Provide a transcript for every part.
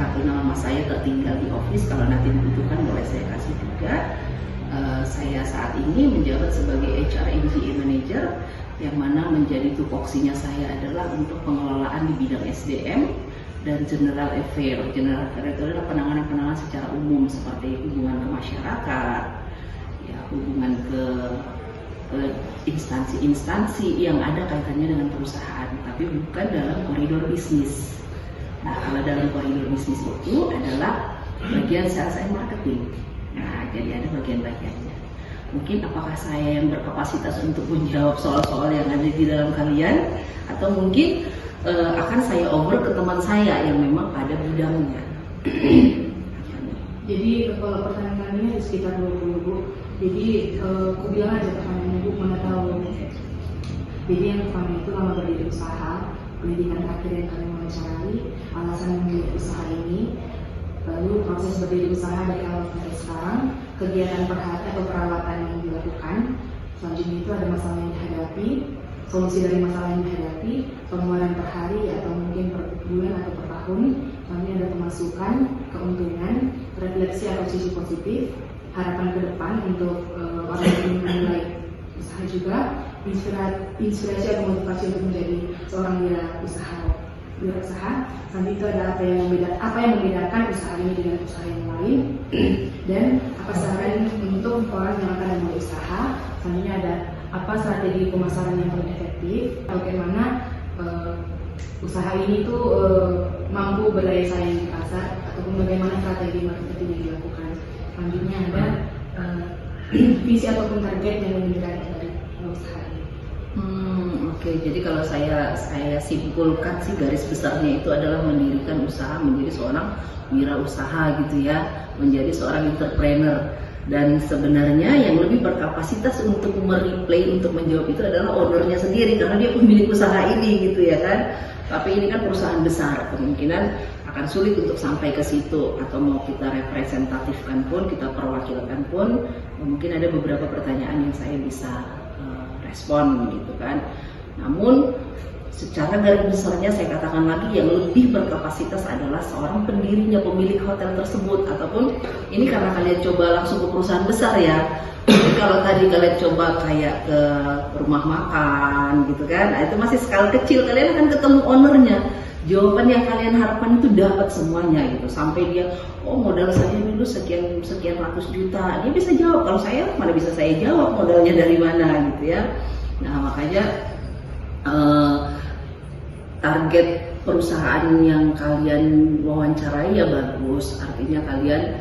kartu nama saya tertinggal di office, kalau nanti dibutuhkan boleh saya kasih juga. Saya saat ini menjabat sebagai HR MGA Manager, yang mana menjadi tupoksinya saya adalah untuk pengelolaan di bidang SDM dan General Affair. General Affair itu adalah penanganan secara umum seperti hubungan ke masyarakat, ya, hubungan ke instansi-instansi yang ada kaitannya dengan perusahaan, tapi bukan dalam koridor bisnis. Nah, kalau dalam koridor bisnis itu adalah bagian sales and marketing. Nah, jadi ada bagian-bagiannya. Mungkin apakah saya yang berkapasitas untuk menjawab soal-soal yang ada di dalam kalian, atau mungkin akan saya over ke teman saya yang memang pada bidangnya. Jadi kalau pertanyaan kami di sekitar 20 Bu. Jadi aku bilang aja pertanyaan Bu, mana tahu. Jadi yang pertama itu lama berdiri usaha, pendidikan terakhir yang kami wawancarai, alasan memilih usaha ini, lalu proses berdiri usaha dari awal sampai sekarang, kegiatan atau perawatan yang dilakukan, selanjutnya itu ada masalah yang dihadapi, solusi dari masalah yang dihadapi, pengeluaran per hari atau mungkin per bulan atau per tahun, selanjutnya ada pemasukan, keuntungan, refleksi atau sisi positif, harapan ke depan untuk orang yang menilai usaha juga, inspirasi atau motivasi untuk menjadi seorang wirausaha. Nanti itu ada apa yang membedakan usaha ini dengan usaha yang lain, dan apa saran untuk orang yang akan memulai usaha. Selanjutnya ada apa strategi pemasaran yang paling efektif, bagaimana usaha ini tuh mampu berdaya saing di pasar, ataupun bagaimana strategi marketing yang dilakukan. Selanjutnya ada visi ataupun target yang dimiliki dari usaha ini. Oke, jadi kalau saya simpulkan sih garis besarnya itu adalah mendirikan usaha, menjadi seorang wirausaha gitu ya, menjadi seorang entrepreneur. Dan sebenarnya yang lebih berkapasitas untuk mereply, untuk menjawab itu adalah ownernya sendiri, karena dia pemilik usaha ini gitu ya kan. Tapi ini kan perusahaan besar, kemungkinan akan sulit untuk sampai ke situ, atau mau kita representatifkan pun, kita perwakilkan pun, mungkin ada beberapa pertanyaan yang saya bisa respon gitu kan. Namun secara garis besarnya saya katakan lagi, yang lebih berkapasitas adalah seorang pendirinya, pemilik hotel tersebut. Ataupun ini karena kalian coba langsung ke perusahaan besar ya. Jadi kalau tadi kalian coba kayak ke rumah makan gitu kan, itu masih skala kecil, kalian akan ketemu ownernya. Jawaban yang kalian harapkan itu dapat semuanya gitu. Sampai dia, oh modal saya dulu sekian ratus juta, dia bisa jawab. Kalau saya, mana bisa saya jawab modalnya dari mana gitu ya. Nah makanya target perusahaan yang kalian wawancarai ya bagus, artinya kalian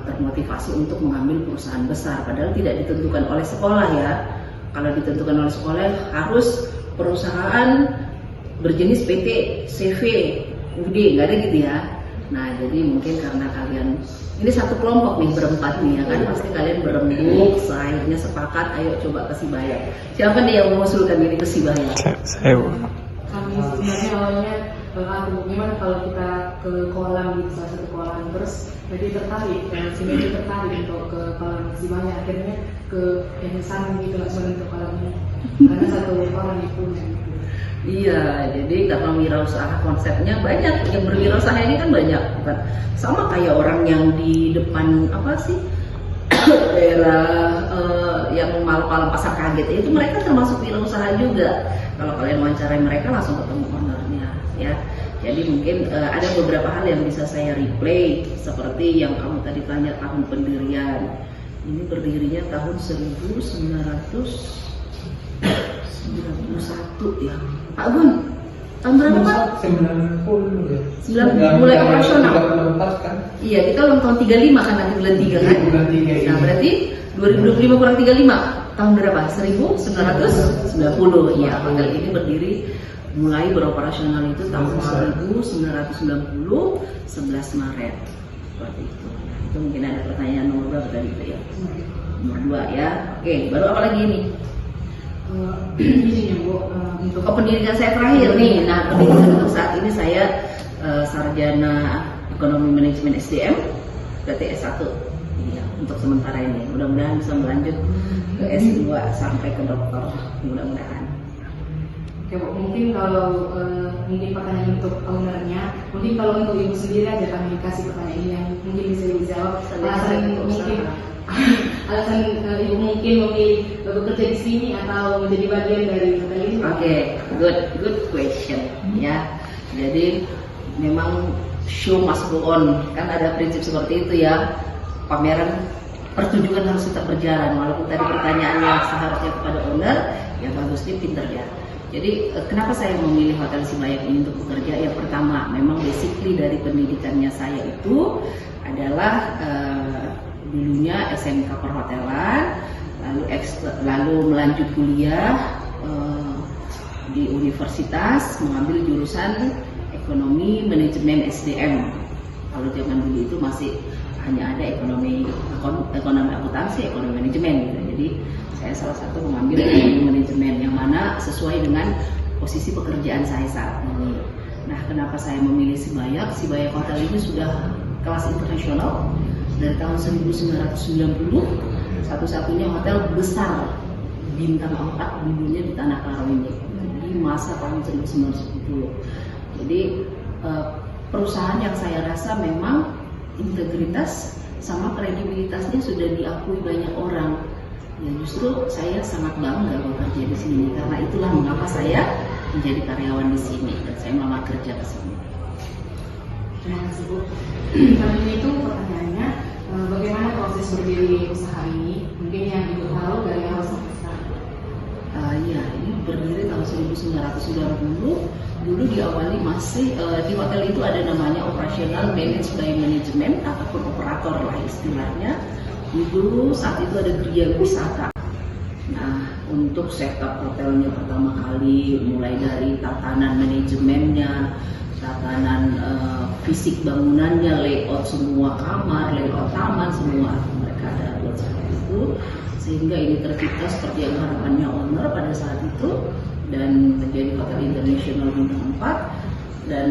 termotivasi untuk mengambil perusahaan besar, padahal tidak ditentukan oleh sekolah ya. Kalau ditentukan oleh sekolah harus perusahaan berjenis PT, CV, UD, nggak ada gitu ya. Nah jadi mungkin karena kalian ini satu kelompok nih, berempat nih ya kan, pasti kalian berembuk, akhirnya sepakat, ayo coba ke Sibaya. Siapa nih yang mengusulkan ini ke Sibaya? Saya. Kami sebenarnya awalnya gimana kalau kita ke kolam gitu, salah satu kolam, terus jadi tertarik, sini itu tertarik untuk ke kolam Sibaya, akhirnya ke yang sana gitu, langsung ke kolamnya, karena satu orang itu. Iya, jadi karena wirausaha konsepnya banyak, yang berwirausaha ini kan banyak, bukan sama kayak orang yang di depan apa sih daerah yang malam-malam pasar kaget itu, mereka termasuk wirausaha juga. Kalau kalian wawancarai mereka langsung ketemu ownernya ya. Jadi mungkin ada beberapa hal yang bisa saya replay, seperti yang kamu tadi tanya tahun pendirian. Ini berdirinya tahun 1991 ya. Pak Gun, tahun berapa Pak? 90 ya. 90 mulai operasional. Kan? Iya, kita ulang tahun 35 kan, nanti bulan 3 kan? Bulan 3 Nah, berarti 2025 kurang 35 tahun berapa? 1990. Iya, hotel ini berdiri mulai beroperasional itu tahun 1990, 11 Maret. Seperti itu. Itu mungkin ada pertanyaan nomor berapa tadi itu ya? Nomor 2 ya. Oke, baru apa lagi ini? Ini ya Bu, untuk pendidikan saya terakhir nih. Nah, pendidikan untuk saat ini saya sarjana ekonomi manajemen SDM, berarti S1 ya, untuk sementara ini. Mudah-mudahan bisa melanjut ke S2 sampai ke dokter, mudah-mudahan. Oke, Bu. Mungkin kalau mungkin pertanyaan untuk ownernya, mungkin kalau untuk ibu sendiri aja kami kasih pertanyaan yang mungkin bisa dijawab. Alasan ibu mungkin memilih bekerja di sini atau menjadi bagian dari hotel ini? Oke, good question ya. Jadi memang show must go on, kan ada prinsip seperti itu ya. Pameran pertunjukan harus tetap berjalan, walaupun tadi pertanyaannya seharusnya kepada owner, ya bagusnya pinter ya. Jadi kenapa saya memilih Hotel Sibayak ini untuk bekerja? Yang pertama, memang basically dari pendidikannya saya itu adalah dulunya SMK Perhotelan, lalu melanjut kuliah di universitas mengambil jurusan ekonomi manajemen SDM. Kalau zaman dulu itu masih hanya ada ekonomi akuntansi, ekonomi manajemen gitu. Jadi saya salah satu mengambil ekonomi manajemen yang mana sesuai dengan posisi pekerjaan saya saat ini. Nah, kenapa saya memilih Sibayak? Sibayak Hotel ini sudah kelas internasional dari tahun 1990, satu-satunya hotel besar bintang 4 dulunya di Tanah Karo ini di masa tahun 1990. Jadi perusahaan yang saya rasa memang integritas sama kredibilitasnya sudah diakui banyak orang. Ya justru saya sangat bangga bekerja di sini karena itulah mengapa saya menjadi karyawan di sini dan saya melamar kerja ke sini. Terima kasih, Bu. Selanjutnya itu pertanyaannya, bagaimana proses berdiri usaha ini? Mungkin yang Ibu tahu dari awal sampai sekarang. Ya, ini berdiri tahun 1990. Dulu diawali masih di hotel itu ada namanya operasional managed by management ataupun operator lah istilahnya. Dulu saat itu ada Gria Wisata. Nah, untuk setup hotelnya pertama kali mulai dari tatanan manajemennya, tatanan fisik bangunannya, layout semua kamar, layout taman semua mereka ada buat saat itu, sehingga ini tercipta seperti yang harapannya owner pada saat itu dan menjadi hotel internasional bintang 4. Dan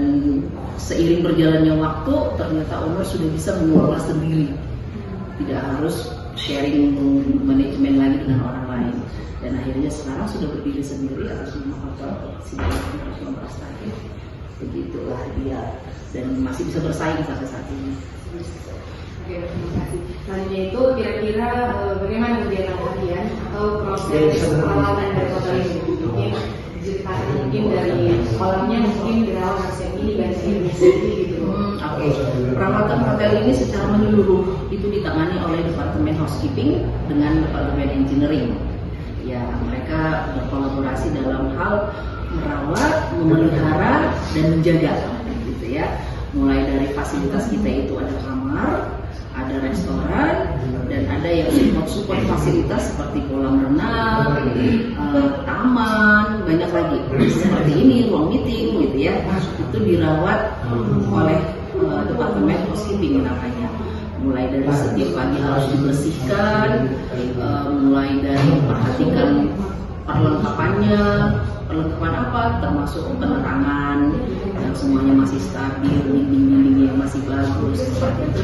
seiring berjalannya waktu ternyata owner sudah bisa mengelola sendiri, tidak harus sharing manajemen lagi dengan orang lain, dan akhirnya sekarang sudah berdiri sendiri atas nama hotel Sibayak International Prestasi. Begitulah dia, dan masih bisa bersaing sampai saat ini. Oke, terima kasih. Selanjutnya itu kira-kira bagaimana kegiatan harian atau proses perawatan dari hotel ini? Mungkin diceritakan mungkin dari kolamnya mungkin dirawat resep ini dan ini gitu. Oke. Perawatan hotel ini secara menyeluruh itu ditangani oleh Departemen Housekeeping dengan Departemen Engineering. Ya, mereka berkolaborasi dalam hal merawat, memelihara, dan menjaga, gitu ya. Mulai dari fasilitas kita itu ada kamar, ada restoran, dan ada yang support fasilitas seperti kolam renang, taman, banyak lagi. Seperti ini ruang meeting, gitu ya. Itu dirawat oleh Departemen Housekeeping namanya. Mulai dari setiap pagi harus dibersihkan, mulai dari memperhatikan perlengkapannya, perlengkapan apa, termasuk penerangan yang semuanya masih stabil, dinding-dindingnya yang masih bagus, seperti itu.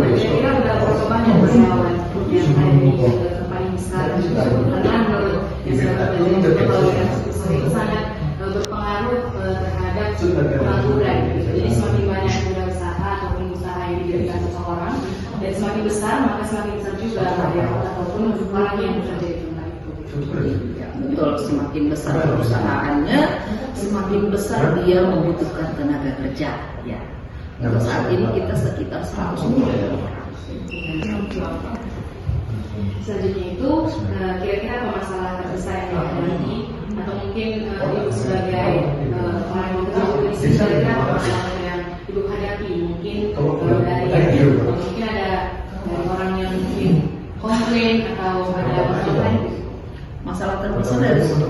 Kira-kira udah berapa banyak karyawan yang ada di tempat ini sekarang? Karena menurut yang sudah terjadi kalau yang sangat berpengaruh terhadap pengangguran. Jadi semakin banyak udah usaha ataupun usaha yang didirikan seseorang dan semakin besar maka semakin besar juga karyawan ataupun orang yang bekerja di tempat itu. Ya, betul, semakin besar perusahaannya, semakin besar dia membutuhkan tenaga kerja. Ya. Untuk saat ini kita sekitar 100 orang. Selanjutnya itu kira-kira apa masalah terbesar yang dihadapi atau mungkin ibu sebagai orang yang bekerja di sini kira-kira apa masalah yang ibu hadapi? Mungkin dari mungkin ada dari orang yang mungkin komplain atau ada orang lain. Masalah terbesar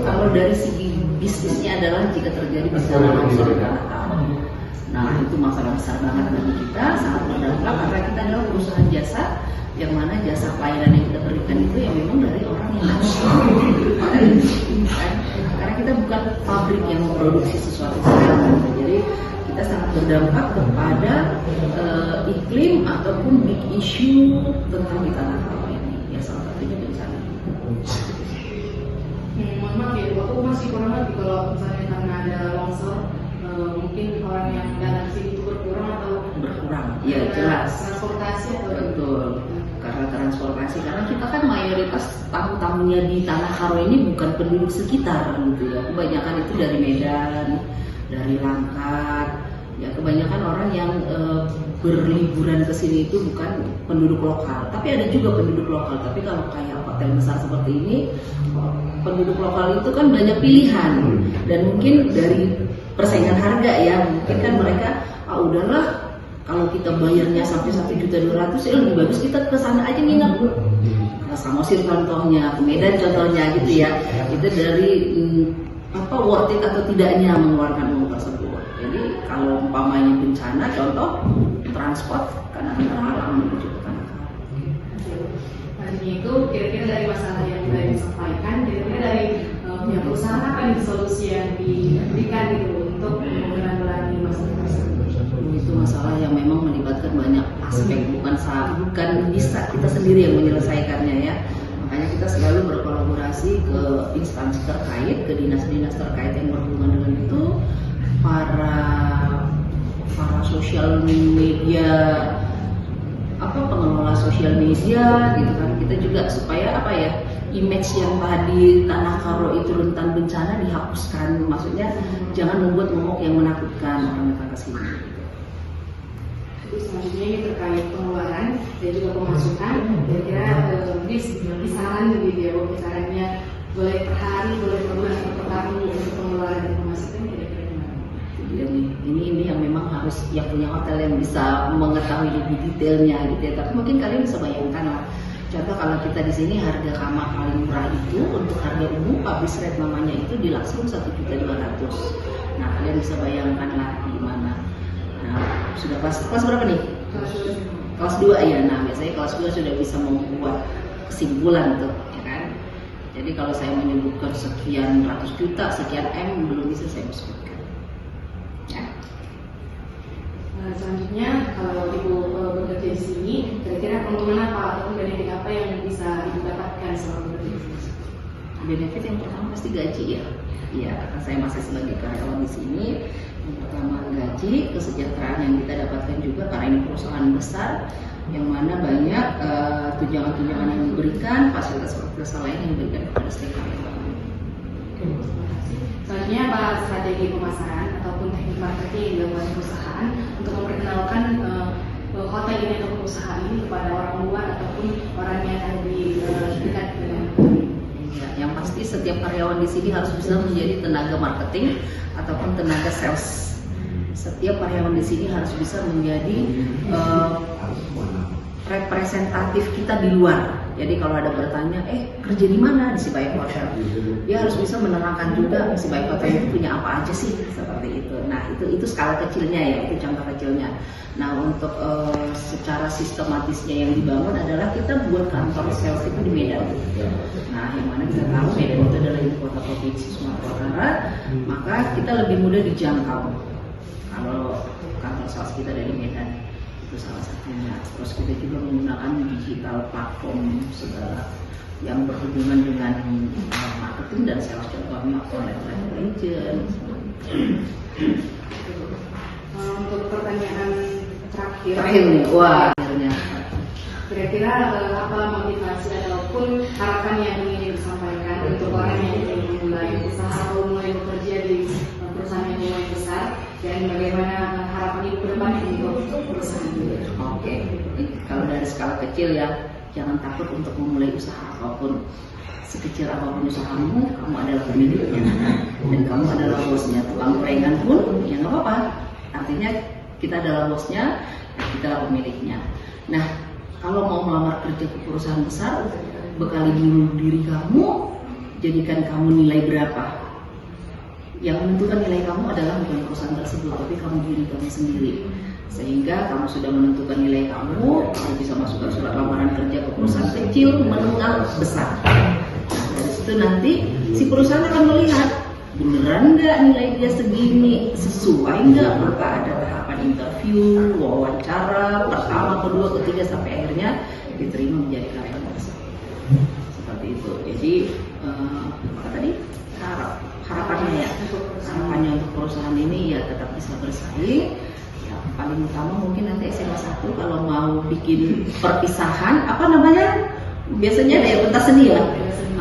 kalau dari segi bisnisnya adalah jika terjadi bencana longsor di tanah Karo. Nah, itu masalah besar banget bagi kita, sangat berdampak karena kita adalah perusahaan jasa yang mana jasa pelayanan yang kita berikan itu yang memang dari orang yang karena kita bukan pabrik yang memproduksi sesuatu. Jadi kita sangat berdampak kepada iklim ataupun big issue tentang di tanah Karo ini. Ya salah satunya bencana. Mohon maaf aku masih kurang lebih kalau misalnya karena ada longsor, mungkin orang yang datang sini itu berkurang atau berkurang. Ya jelas. Transportasi atau Betul. Karena transportasi, karena kita kan mayoritas tamu-tamunya di Tanah Karo ini bukan penduduk sekitar gitu ya. Kebanyakan itu dari Medan, dari Langkat. Ya kebanyakan orang yang berliburan ke sini itu bukan penduduk lokal, tapi ada juga penduduk lokal. Tapi kalau kayak hotel besar seperti ini, penduduk lokal itu kan banyak pilihan dan mungkin dari persaingan harga ya, mungkin kan mereka udahlah kalau kita bayarnya sampai 1.200.000 ya lebih bagus kita ke sana aja nginep. Ke Samosir contohnya, ke Medan contohnya gitu ya. Itu dari worth it atau tidaknya mengeluarkan uang tersebut. Jadi kalau umpamanya bencana, contoh transport karena halang menuju ke Tanah Karo. Tadinya itu kira-kira dari masalah yang sudah disampaikan, kira-kira dari pihak usaha apa nih solusi yang diberikan gitu untuk menanggulangi masalah tersebut? Itu masalah yang memang melibatkan banyak aspek, bukan bisa kita sendiri yang menyelesaikannya ya. Makanya kita selalu berkolaborasi ke instansi terkait, ke dinas-dinas terkait yang berhubungan dengan itu, para sosial media, pengelola sosial media gitu kan. Kita juga supaya image yang tadi Tanah Karo itu rentan bencana dihapuskan. Maksudnya jangan membuat momok yang menakutkan orang datang ke sini. Selanjutnya ini terkait pengeluaran dan juga pemasukan. Kira-kira kisaran gitu ya, kisarannya boleh per hari, boleh per bulan atau per tahun untuk pengeluaran dan pemasukan kira-kira gimana? Ini yang memang harus yang punya hotel yang bisa mengetahui lebih detailnya gitu ya. Tapi mungkin kalian bisa bayangkan lah. Contoh kalau kita di sini harga kamar paling murah itu untuk harga umum publish rate namanya itu di Laksum 1.200.000. Nah kalian bisa bayangkan lah di mana. Nah sudah kelas berapa nih? Kelas 2 ya. Nah biasanya kelas 2 sudah bisa membuat kesimpulan tuh ya kan. Jadi kalau saya menyebutkan sekian ratus juta, sekian M belum bisa saya sebutkan. Ya. Selanjutnya kalau Ibu bekerja di sini, kira-kira keuntungan apa ataupun benefit apa yang bisa Ibu dapatkan selama bekerja di sini? Benefit yang pertama pasti gaji ya. Iya, karena saya masih sebagai karyawan di sini. Yang pertama gaji, kesejahteraan yang kita dapatkan juga karena ini perusahaan besar yang mana banyak tunjangan-tunjangan yang diberikan, fasilitas-fasilitas lain yang diberikan kepada setiap karyawan. Selanjutnya apa strategi pemasaran ataupun teknik marketing yang dilakukan perusahaan untuk memperkenalkan hotel ini atau usaha ini kepada orang luar ataupun orang yang ada di dekat dengan ya, yang pasti setiap karyawan di sini harus bisa menjadi tenaga marketing ataupun tenaga sales. Setiap karyawan di sini harus bisa menjadi representatif kita di luar. Jadi kalau ada bertanya, kerja di mana? Di Sibaik Hotel. Dia harus bisa menerangkan juga Sibaik Hotel itu punya apa aja sih, seperti itu. Nah itu skala kecilnya ya, itu contoh kecilnya. Nah untuk secara sistematisnya yang dibangun adalah kita buat kantor sales itu di Medan. Nah yang mana kita tahu Medan itu adalah ibu kota provinsi Sumatera Utara, maka kita lebih mudah dijangkau kalau kantor sales kita dari Medan. Itu salah satunya. Terus kita juga menggunakan digital platform segala yang berhubungan dengan marketing dan sales, contohnya online agent. Untuk pertanyaan terakhir nih, wah akhirnya. Kira-kira apa motivasi ataupun harapan yang ingin disampaikan untuk orang yang ingin memulai usaha atau mulai bekerja di perusahaan yang mulai besar, dan bagaimana harapan ibu ke depan untuk perusahaan itu? Oke, kalau dari skala kecil ya, jangan takut untuk memulai usaha apapun. Sekecil apapun usahamu, kamu adalah pemiliknya dan kamu adalah bosnya. Tukang gorengan pun ya nggak apa-apa. Artinya kita adalah bosnya, dan kita adalah pemiliknya. Nah, kalau mau melamar kerja ke perusahaan besar, bekali dulu diri kamu, jadikan kamu nilai berapa. Yang menentukan nilai kamu adalah bukan perusahaan tersebut, tapi kamu diri kamu sendiri. Sehingga kamu sudah menentukan nilai kamu bisa masukkan surat lamaran kerja ke perusahaan kecil, menengah, besar. Nah, dari situ nanti si perusahaan akan melihat beneran nggak nilai dia segini, sesuai nggak, maka ada tahapan interview, wawancara, pertama, kedua, ketiga, sampai akhirnya diterima menjadi karyawan tersebut. Seperti itu. Jadi apa tadi? harapannya ya, harapannya untuk perusahaan ini ya tetap bisa bersaing. Ya, paling utama mungkin nanti SMA 1 kalau mau bikin perpisahan apa namanya, biasanya ada yang pentas seni ya.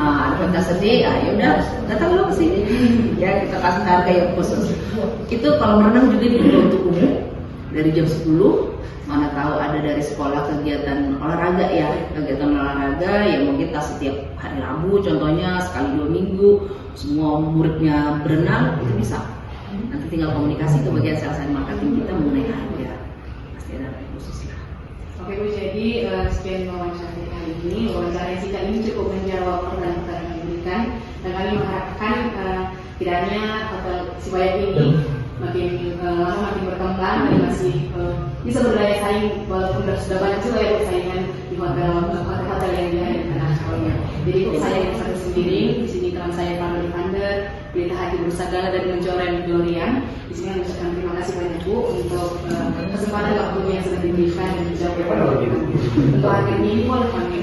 Ada pentas seni, ya udah datang lo ke sini ya, kita kasih harga yang khusus. Itu kalau merenang juga dibuka untuk umum dari jam 10. Mana tahu ada dari sekolah kegiatan olahraga ya, kegiatan olahraga yang mungkin tas setiap hari Rabu contohnya, sekali 2 minggu semua muridnya berenang, itu bisa. Nanti tinggal komunikasi ke bagian sales and marketing kita mengenai harga, pasti ada harga khusus lah. Oke Bu, jadi sekian wawancara kali ini. Wawancara singkat ini cukup menjawab pertanyaan yang diberikan, dan kami mengharapkan kiranya hotel Siwaya ini makin lama makin berkembang dan masih bisa berdaya saing, walaupun sudah banyak juga ya persaingan di hotel-hotel yang ada di tanah Air. Jadi untuk saya yang satu sendiri, di sini teman saya Family Funder, Berita Hati Bersagala dan Mencoreng Dorian. Di sini kami ucapkan terima kasih banyak Bu untuk kesempatan waktunya yang sudah diberikan dan menjawab pertanyaan. Untuk hari ini pun kami